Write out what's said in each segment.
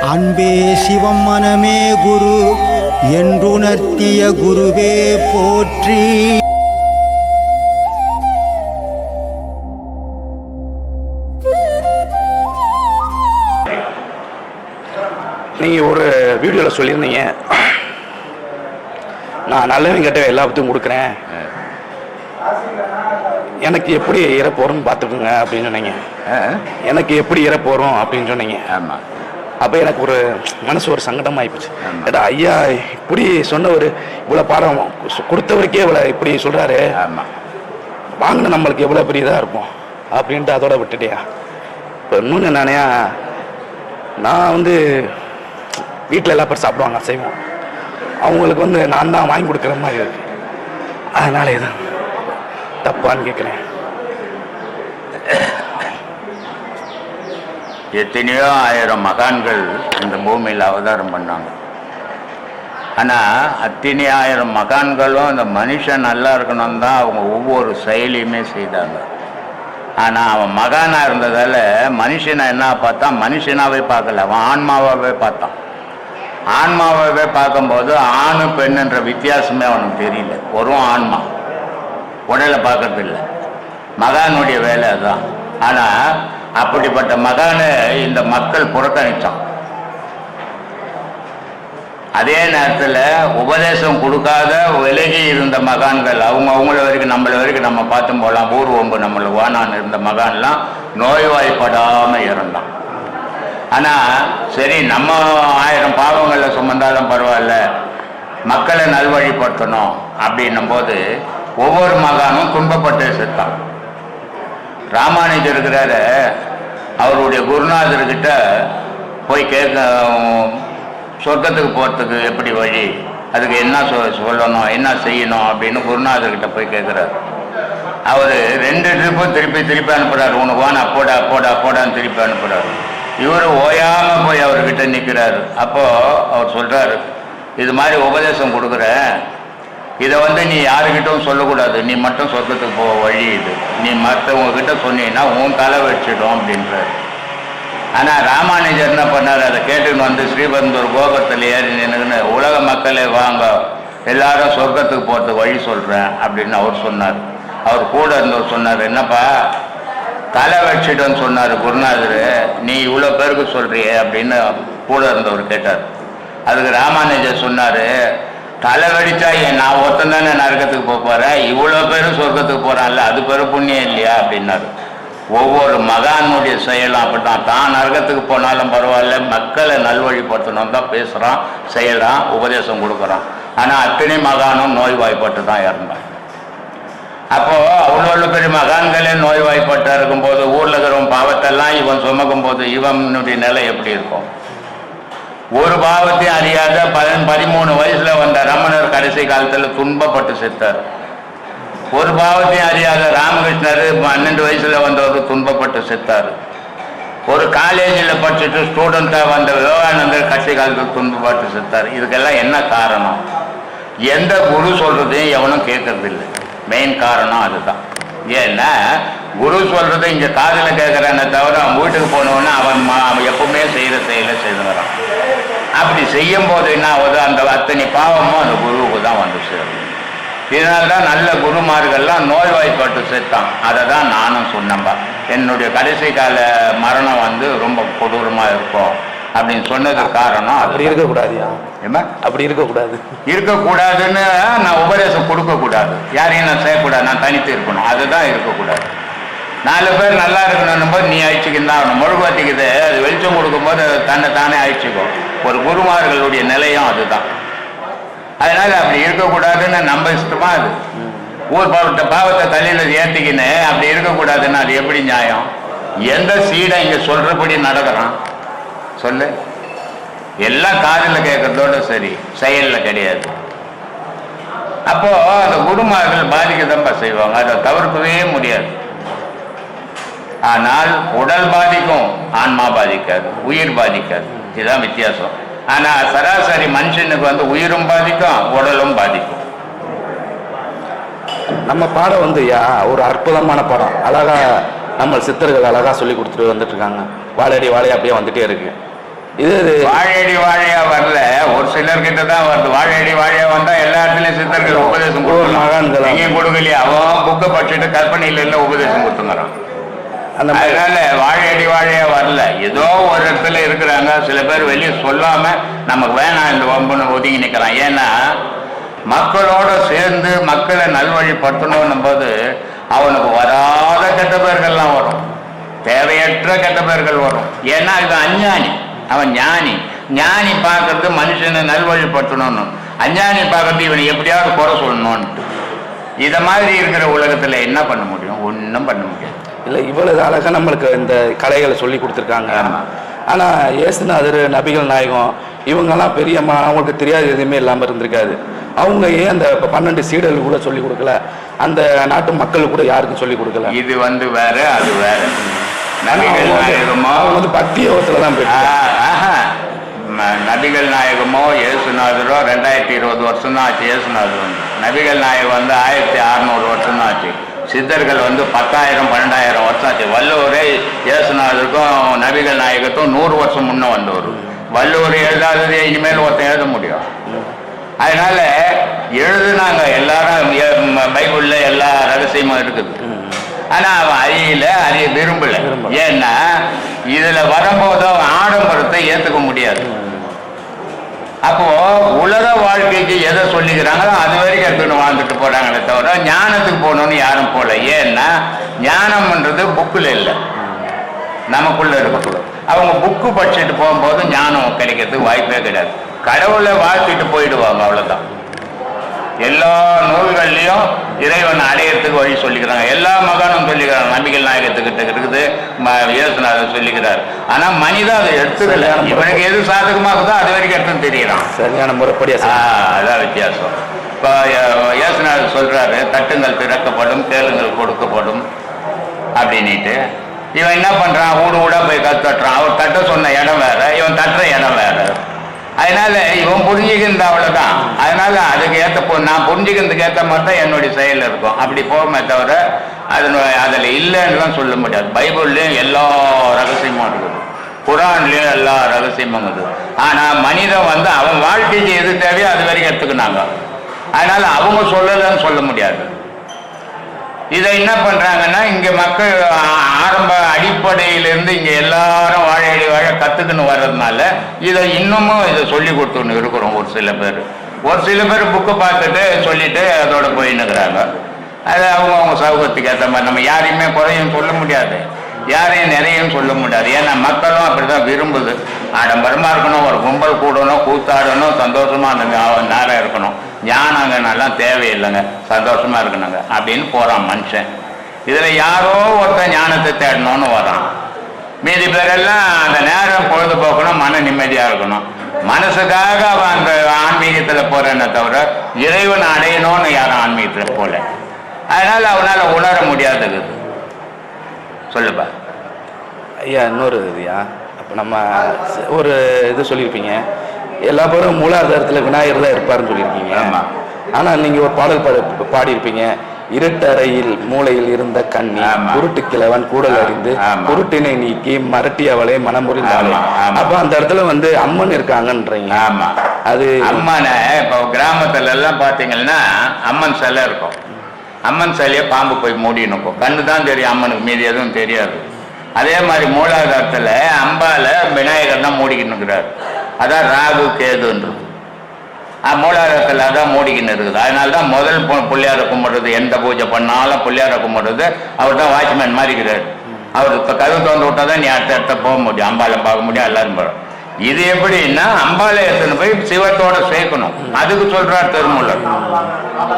அன்பே சிவம் மனமே குரு என்றுணர்த்திய குருவே போற்றி. நீங்கள் ஒரு வீடியோவில் சொல்லியிருந்தீங்க, நான் நல்லவங்க கிட்ட எல்லாத்தையும் கொடுக்குறேன், எனக்கு எப்படி இறப்போறோன்னு பார்த்துக்குங்க அப்படின்னு சொன்னீங்க. எனக்கு எப்படி இறப்போறோம் அப்படின்னு சொன்னீங்க. ஆமாம். அப்போ எனக்கு ஒரு மனசு ஒரு சங்கடம் ஆகிப்போச்சு. ஏடா ஐயா இப்படி சொன்னவர், இவ்வளோ பாடம் கொடுத்தவருக்கே இவ்வளோ இப்படி சொல்கிறாரு, ஆமாம், வாங்கின நம்மளுக்கு எவ்வளோ பெரிய இதாக இருப்போம் அப்படின்ட்டு அதோட விட்டுட்டியா. இப்போ இன்னொன்று நானே, நான் வீட்டில் எல்லா பேர் சாப்பிடுவாங்க செய்வோம், அவங்களுக்கு நான் தான் வாங்கி கொடுக்குற மாதிரி இருக்கு. அதனால எதுவும் தப்பான்னு கேட்குறேன். எத்தனையோ ஆயிரம் மகான்கள் இந்த பூமியில் அவதாரம் பண்ணாங்க. ஆனால் அத்தனை ஆயிரம் மகான்களும் இந்த மனுஷன் நல்லா இருக்கணும் தான் அவங்க ஒவ்வொரு செயலையுமே செய்தாங்க. ஆனால் அவன் மகானாக இருந்ததால் மனுஷனை என்ன பார்த்தா, மனுஷனாகவே பார்க்கல, அவன் ஆன்மாவாகவே பார்த்தான். ஆன்மாவாகவே பார்க்கும்போது ஆணு பெண்ணுன்ற வித்தியாசமே அவனுக்கு தெரியல. ஒரு ஆன்மா உடலை பார்க்கறது இல்லை. மகானுடைய வேலை அதுதான். ஆனால் அப்படிப்பட்ட மகானை இந்த மக்கள் புறக்கணித்தான். அதே நேரத்தில் உபதேசம் கொடுக்காத விலகி இருந்த மகான்கள், அவங்கள வரைக்கும் நம்மள வரைக்கும் நம்ம பார்த்து போகலாம், ஊர் ஒம்பு நம்மளுக்கு வானான்னு இருந்த மகான்லாம் நோய்வாய்ப்படாமல் இறந்தான். ஆனால் சரி, நம்ம 1000 பாவங்களில் சுமந்தாலும் பரவாயில்ல, மக்களை நல்வழிப்படுத்தணும் அப்படின்னும் போது ஒவ்வொரு மகானும் துன்பப்பட்டு செத்தான். ராமானுஜர் இருக்கிறாரு, அவருடைய குருநாதர்கிட்ட போய் சொர்க்கத்துக்கு போகிறதுக்கு எப்படி வழி, அதுக்கு என்ன சொல்லணும், என்ன செய்யணும் அப்படின்னு குருநாதர்கிட்ட போய் கேட்குறாரு. அவர் 2 ட்ரிப்பும் திருப்பி அனுப்புகிறார். உனக்கு வான் அப்போடான்னு திருப்பி அனுப்புகிறார். இவர் ஓயாமல் போய் அவர்கிட்ட நிற்கிறாரு. அப்போது அவர் சொல்கிறார், இது மாதிரி உபதேசம் கொடுக்குறேன், இதை நீ யாருக்கிட்டும் சொல்லக்கூடாது, நீ மட்டும் சொர்க்கத்துக்கு போக வழி இது, நீ மற்றவங்கக்கிட்ட சொன்னீங்கன்னா உன் தலை வச்சிடும் அப்படின்றார். ஆனால் ராமானுஜர் என்ன பண்ணார், அதை கேட்டுன்னு ஸ்ரீபெரும்புதூர் கோபுரத்தில் ஏறி நின்றுன்னு உலக மக்களே வாங்க, எல்லாரும் சொர்க்கத்துக்கு போகிறதுக்கு வழி சொல்கிறேன் அப்படின்னு அவர் சொன்னார். அவர் கூட இருந்தவர் சொன்னார், என்னப்பா தலை வச்சிடுன்னு சொன்னார் குருநாதர், நீ இவ்வளோ பேருக்கு சொல்கிறியே அப்படின்னு கூட இருந்தவர் கேட்டார். அதுக்கு ராமானுஜர் சொன்னார், தலை வெடிச்சா நான் ஒருத்தன் தானே நரகத்துக்கு போகிறேன், இவ்வளோ பேரும் சொர்க்கத்துக்கு போகிறான்ல, அது பேரும் புண்ணியம் இல்லையா அப்படின்னாரு. ஒவ்வொரு மகானுடைய செயலும் அப்படித்தான். தான் நரகத்துக்கு போனாலும் பரவாயில்ல, மக்களை நல்வழிப்படுத்தணும் தான் பேசுகிறான், செய்யறான், உபதேசம் கொடுக்குறான். ஆனால் அத்தனை மகானும் நோய்வாய்ப்பட்டு தான் இறந்தான். அப்போது அவ்வளோ பெரிய மகான்களே நோய்வாய்ப்பட்டு இருக்கும்போது, ஊரில் இருக்கிறவன் பாவத்தெல்லாம் இவன் சுமக்கும் போது இவனுடைய நிலை எப்படி இருக்கும்? ஒரு பாவத்தையும் அறியாத 13 வயசுல வந்த ரமணர் கடைசி காலத்தில் துன்பப்பட்டு செத்தார். ஒரு பாவத்தையும் அறியாத ராமகிருஷ்ணர் 12 வயசுல வந்தவர் துன்பப்பட்டு செத்தார். ஒரு காலேஜில் படிச்சுட்டு ஸ்டூடெண்ட்டாக வந்த விவேகானந்தர் கடைசி காலத்தில் துன்பப்பட்டு செத்தார். இதுக்கெல்லாம் என்ன காரணம்? எந்த குரு சொல்றதையும் எவனும் கேட்கறதில்லை. மெயின் காரணம் அதுதான். ஏன்னா குரு சொல்றது இங்கே காதில் கேட்குறானே தவிர அவன் வீட்டுக்கு போனவொன்னே அவன் எப்பவுமே செய்கிற செயலை செய்துகிறான். அப்படி செய்யும் போது என்ன ஆகுது, அந்த அத்தனை பாவமும் அந்த குருவுக்கு தான் சேரும். இதனால்தான் நல்ல குருமார்கள்லாம் நோய்வாய்ப்பட்டு செத்தான். அதை தான் நானும் சொன்னேன்பா. என்னுடைய கடைசி கால மரணம் ரொம்ப கொடூரமாக இருக்கும் அப்படின்னு சொன்னதுக்கு காரணம் அப்படி இருக்கக்கூடாதுயா. ஏமா அப்படி இருக்கக்கூடாதுன்னு நான் உபதேசம் கொடுக்கக்கூடாது, யாரையும் நான் செய்யக்கூடாது, நான் தனித்து இருக்கணும், அதுதான் இருக்கக்கூடாது. 4 பேர் நல்லா இருக்கணும் போது நீ அழிச்சுக்கின்னு தான் ஆகணும். முழுகுவத்திக்குது அது வெளிச்சம் கொடுக்கும்போது தன்னை தானே அழிச்சுக்கும். ஒரு குருமார்களுடைய நிலையம் அதுதான். அதனால அப்படி இருக்கக்கூடாதுன்னு நம்ம இஷ்டமா அது ஊர் பாவத்தை தலையில் ஏற்றிக்கின்னு அப்படி இருக்கக்கூடாதுன்னு அது எப்படி நியாயம்? எந்த சீடை இங்கே சொல்றபடி நடக்கிறான் சொல்லு? எல்லாம் காதில் கேட்கறதோட சரி, செயலில் கிடையாது. அப்போ அந்த குருமார்கள் பாதிக்கதான்ப்பா செய்வாங்க, அதை தவிர்க்கவே முடியாது. ஆனால் உடல் பாதிக்கும், ஆன்மா பாதிக்காது, உயிர் பாதிக்காது. இதுதான் வித்தியாசம். ஆனால் சராசரி மனுஷனுக்கு உயிரும் பாதிக்கும், உடலும் பாதிக்கும். நம்ம பாடம் ஒரு அற்புதமான பாடம். அழகா நம்ம சித்தர்கள் அழகா சொல்லி கொடுத்துட்டு வந்துட்டு இருக்காங்க. வாழையடி வாழையா அப்படியே வந்துட்டே இருக்கு. இது வாழையடி வாழையா வரல, ஒரு சிலர்கிட்ட தான் வருது. வாழையடி வாழையா வந்தா எல்லா இடத்துலயும் சித்தர்கள் உபதேசம் கொடுக்கலாம், எங்கேயும் கொடுக்கலையே. அவன் புக்கை படிச்சுட்டு கற்பனையில இல்ல உபதேசம் கொடுத்துங்கிறான். அதனால வாழையடி வாழையா வரல, ஏதோ ஒரு இடத்துல இருக்கிறாங்க. சில பேர் வெளியே சொல்லாம நமக்கு வேணாம் இந்த வம்புன்னு ஒதுங்கி நிற்கிறான். ஏன்னா மக்களோட சேர்ந்து மக்களை நல்வழிப்படுத்தணும் போது அவனுக்கு வராத கெட்ட பேர்கள்லாம் வரும், தேவையற்ற கெட்ட பேர்கள் வரும். ஏன்னா இது அஞ்ஞானி, அவன் ஞானி. ஞானி பார்க்கறது மனுஷனை நல்வழிப்படுத்தணும்னு, அஞ்ஞானி பார்க்கறது இவனை எப்படியாவது குறை சொல்லணும்னு. இதை மாதிரி இருக்கிற உலகத்துல என்ன பண்ண முடியும்? ஒன்றும் பண்ண முடியாது. இல்லை, இவ்வளவு அழகாக நம்மளுக்கு இந்த கலைகளை சொல்லி கொடுத்துருக்காங்க. ஆனால் இயேசுநாதர், நபிகள் நாயகம் இவங்கெல்லாம் பெரியம்மா, அவங்களுக்கு தெரியாது எதுவுமே இல்லாமல் இருந்திருக்காது. அவங்க ஏன் அந்த 12 சீடர்கள் கூட சொல்லி கொடுக்கல? அந்த நாட்டு மக்களுக்கு கூட யாருக்கும் சொல்லி கொடுக்கல? இது வேற, அது வேற. நபிகள் நாயகமோ வந்து பக்தி யோகத்துல தான் நபிகள் நாயகமோ இயேசுநாதரோ 2020 வருஷம் தான் ஆச்சு. இயேசுநாதர் வந்து நபிகள் நாயகம் வந்து 1600 வருஷம் தான் ஆச்சு. சித்தர்கள் வந்து 10,000 12,000 வருஷம் ஆச்சு. வள்ளுவரே இயேசுநாதருக்கும் நபிகள் நாயகத்தும் 100 வருஷம் முன்ன வந்தவர். வள்ளுவர் எழுதாததே இனிமேல் ஒருத்தன் எழுத முடியும். அதனால எழுதுனாங்க எல்லாரும், பைபிள்ல எல்லா ரகசியமும் இருக்குது. ஆனா அவன் அறிய விரும்பல. ஏன்னா இதுல வரும்போது அவன் ஆடம்பரத்தை ஏத்துக்க முடியாது. அப்போ உலக வாழ்க்கைக்கு எதை சொல்லிக்கிறாங்களோ அது வரைக்கும் எடுத்துன்னு வாழ்ந்துட்டு போறாங்களே தவிர ஞானத்துக்கு போகணும்னு யாரும் போல. ஏன்னா ஞானம்ன்றது புக்கில் இல்லை, நமக்குள்ள இருக்கக்கூடாது. அவங்க புக்கு படிச்சுட்டு போகும்போது ஞானம் கிடைக்கிறதுக்கு வாய்ப்பே கிடையாது. கடவுளை வாழ்த்திட்டு போயிடுவாங்க, அவ்வளவுதான். எல்லா நூல்கள்லையும் இறைவன் அடையறதுக்கு வழி சொல்லிக்கிறாங்க. எல்லா மகானும் சொல்லிக்கிறாங்க. நபிகள் நாயகத்துக்கிட்ட இருக்குது, இயேசுநாதர் சொல்லிக்கிறார். ஆனா மனிதன் அதை எடுத்துக்கல. இவனுக்கு எது சாதகமாகுதோ அது வரைக்கும் எடுத்துன்னு தெரியலாம். சரியான முறைப்படியா? அதான் வித்தியாசம். இப்போ இயேசுநாதர் சொல்றாரு, தட்டுங்கள் திறக்கப்படும், கேளுங்கள் கொடுக்கப்படும் அப்படின்ட்டு. இவன் என்ன பண்றான்? ஊடு ஊடா போய் தட்டுறான். அவர் தட்ட சொன்ன இடம் வேற, இவன் தட்டுற இடம் வேற. அதனால இவன் புரிஞ்சுக்கின்ற அவ்வளவுதான். அதனால அதுக்கு நான் புரிஞ்சுக்கிறதுக்கு ஏற்ற மாதிரி தான் என்னுடைய செயல் இருக்கும். அப்படி போகுமே தவிர அதில் இல்லைன்னு தான் சொல்ல முடியாது. பைபிள்லயும் எல்லா ரகசியமும் இருக்குது, குரான்லயும் எல்லா ரகசியமும் இருக்குது. ஆனா மனிதன் வந்து அவன் வாழ்க்கைக்கு எது தேவையோ அது வரைக்கும் எடுத்துக்கினாங்க. அதனால அவங்க சொல்லலன்னு சொல்ல முடியாது. இதை என்ன பண்றாங்கன்னா, இங்க மக்கள் ஆரம்ப அடிப்படையிலிருந்து இங்க எல்லாரும் வாழையடி வாழ கத்துக்குன்னு வர்றதுனால இதை இன்னமும் இதை சொல்லி கொடுத்துன்னு இருக்கிறோம். ஒரு சில பேர் புக்கை பார்த்துட்டு சொல்லிட்டு அதோட போயின்னுக்குறாங்க. அது அவங்க சௌகத்துக்கு ஏற்ற மாதிரி. நம்ம யாரையுமே குறையும் சொல்ல முடியாது, யாரையும் நிறையும் சொல்ல முடியாது. ஏன்னா மக்களும் அப்படிதான் விரும்புது. ஆடம்பரமா இருக்கணும், ஒரு கும்பல் கூடணும், கூத்தாடணும், சந்தோஷமா அந்த நேரம் இருக்கணும். ஞானங்கன்னெல்லாம் தேவையில்லைங்க, சந்தோஷமா இருக்கணுங்க அப்படின்னு போறான் மனுஷன். இதுல யாரோ ஒருத்தன் ஞானத்தை தேடணும்னு வரான். மீதி பேரெல்லாம் அந்த நேரம் பொழுதுபோக்கணும், மன நிம்மதியா இருக்கணும். மனசுக்காக அவன் அந்த ஆன்மீகத்துல போறேன்னு தவிர இறைவன் அடையணும்னு யாரும் ஆன்மீகத்துல போல. அதனால அவனால உணர முடியாதது. சொல்லுப்பா ஐயா. இன்னொரு இதுயா, அப்போ நம்ம ஒரு இது சொல்லியிருப்பீங்க, எல்லா பேரும் மூலாதாரத்தில் விநாயகர் தான் இருப்பாருன்னு சொல்லியிருக்கீங்க. ஆமாம். ஆனால் நீங்கள் ஒரு பாடல் பாடியிருப்பீங்க, இருட்டறையில் மூளையில் இருந்த கண்ணி குருட்டு கிழவன் கூடல் அறிந்து குருட்டினை நீக்கி மரட்டி அவளை மனமுறிந்தாளே. அப்ப அந்த இடத்துல வந்து அம்மன் இருக்காங்கன்றீங்க. ஆமா, அது அம்மனை இப்போ கிராமத்துல எல்லாம் பாத்தீங்கன்னா அம்மன் சிலை இருக்கும். அம்மன் சிலையை பாம்பு போய் மூடினுக்கும். கண்ணு தான் தெரியும் அம்மனுக்கு, மீதி எதுவும் தெரியாது. அதே மாதிரி மூலாதாரத்துல அம்பால விநாயகர் தான் மூடிக்கிட்டு இருக்கிறார். அதான் ராகு கேதுன்றது. மூலாதாரத்தில் அதான் மூடிக்கின்னு இருக்குது. அதனால தான் முதல் பிள்ளையார கும்பிடுறது, எந்த பூஜை பண்ணாலும் பிள்ளையார கும்பிடுறது. அவர் தான் வாட்ச்மேன் மாதிரி இருக்கிறார். அவர் இப்போ கதவு திறந்து விட்டா தான் நீ அடுத்த போக முடியும், அம்பாலை பார்க்க முடியும், எல்லாரும் போகிறோம். இது எப்படின்னா அம்பாலை எடுத்துன்னு போய் சிவத்தோட சேர்க்கணும். அதுக்கு சொல்றார் திருமூலர்.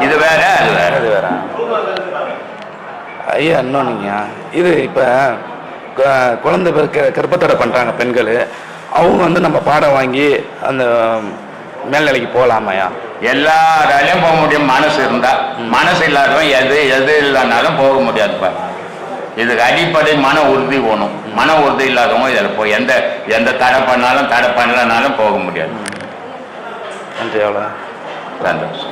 இது வேற, அது வேற, அது வேற. ஐயா இன்னொன்னுங்க, இது இப்போ குழந்தை கர்ப்பத்தடை பண்ணுறாங்க பெண்கள், அவங்க வந்து நம்ம பாடம் வாங்கி அந்த மேல்நிலைக்கு போகலாமையா? எல்லாராலையும் போக முடியும், மனசு இருந்தா. மனசு இல்லாதவன் எது இல்லைனாலும் போக முடியாதுப்பா. இதுக்கு அடிப்படை மன உறுதி வேணும். மன உறுதி இல்லாதவங்க இதில் போய் எந்த தடை பண்ணாலும் தடை பண்ணலனாலும் போக முடியாது. நன்றி. எவ்வளோ சந்தோஷம்.